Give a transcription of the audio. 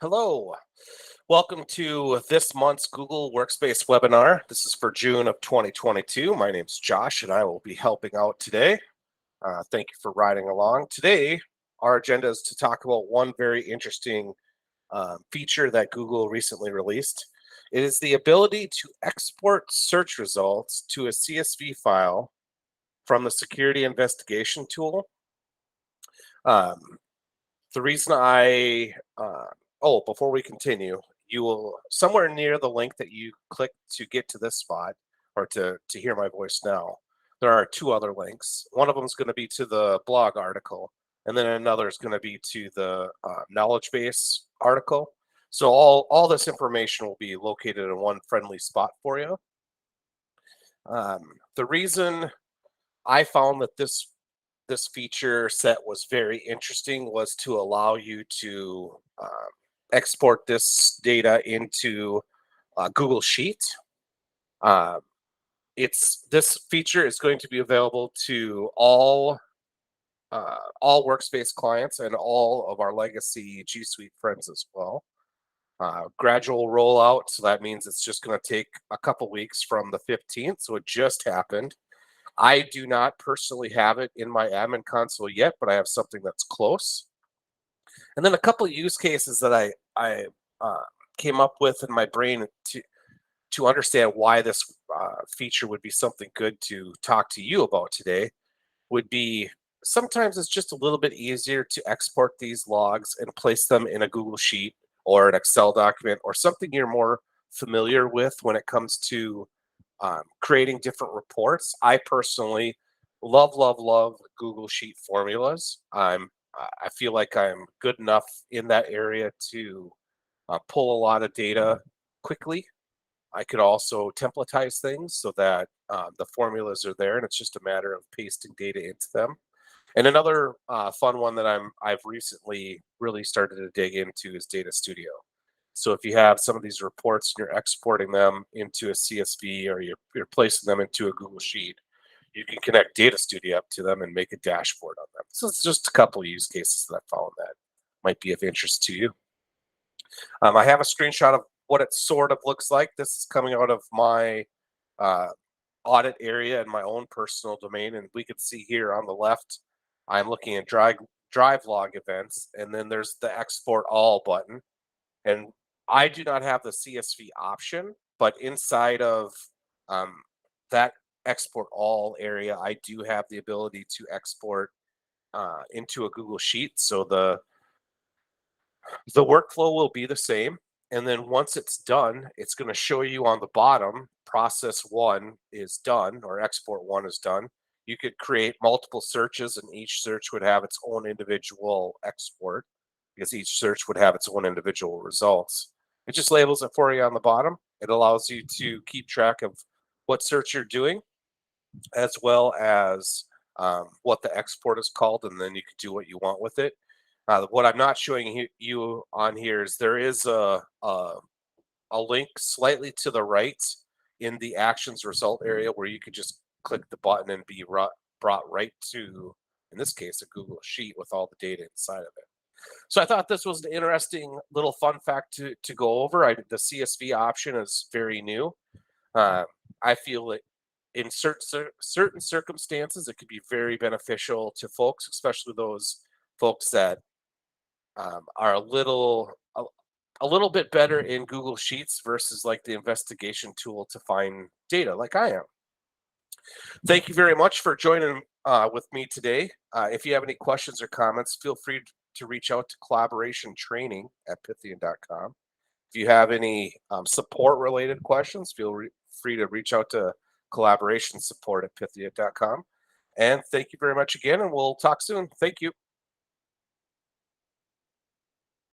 Hello, welcome to this month's Google Workspace webinar. This is for June of 2022. My name's Josh and I will be helping out today. Thank you for riding along. Today, our agenda is to talk about one very interesting feature that Google recently released. It is the ability to export search results to a CSV file from the security investigation tool. Um, The reason before we continue, you will somewhere near the link that you click to get to this spot or to hear my voice now, there are two other links. One of them is going to be to the blog article, and then another is going to be to the knowledge base article. So all this information will be located in one friendly spot for you. The reason I found that this feature set was very interesting was to allow you to export this data into Google Sheet. This feature is going to be available to all Workspace clients and all of our legacy G Suite friends as well. Gradual rollout, so that means it's just going to take a couple weeks from the 15th. So it just happened. I do not personally have it in my admin console yet, but I have something that's close. And then a couple of use cases that I came up with in my brain to understand why this feature would be something good to talk to you about today would be sometimes it's just a little bit easier to export these logs and place them in a Google Sheet or an Excel document or something you're more familiar with when it comes to creating different reports. I personally love Google Sheet formulas. I feel like I'm good enough in that area to pull a lot of data quickly. I could also templatize things so that the formulas are there and it's just a matter of pasting data into them. And another fun one that I've recently really started to dig into is Data Studio. So if you have some of these reports and you're exporting them into a CSV or you're placing them into a Google Sheet, you can connect Data Studio up to them and make a dashboard on them. So it's just a couple of use cases that I found that might be of interest to you. I have a screenshot of what it sort of looks like. This is coming out of my audit area in my own personal domain. And we can see here on the left, I'm looking at drive log events, and then there's the export all button. And I do not have the CSV option, but inside of that export all area, I do have the ability to export into a Google Sheet. So the workflow will be the same. And then once it's done, it's going to show you on the bottom, process one is done or export one is done. You could create multiple searches and each search would have its own individual export because each search would have its own individual results. It just labels it for you on the bottom. It allows you to keep track of what search you're doing as well as what the export is called, and then you can do what you want with it. What I'm not showing you on here is there is a link slightly to the right in the actions result area where you could just click the button and be brought right to, in this case, a Google Sheet with all the data inside of it. So I thought this was an interesting little fun fact to go over. The CSV option is very new. I feel that in certain circumstances, it could be very beneficial to folks, especially those folks that are a little bit better in Google Sheets versus like the investigation tool to find data like I am. Thank you very much for joining with me today. If you have any questions or comments, feel free to reach out to collaborationtraining@pythian.com. If you have any support related questions, feel free to reach out to collaboration support@pythian.com. And thank you very much again, and we'll talk soon. Thank you.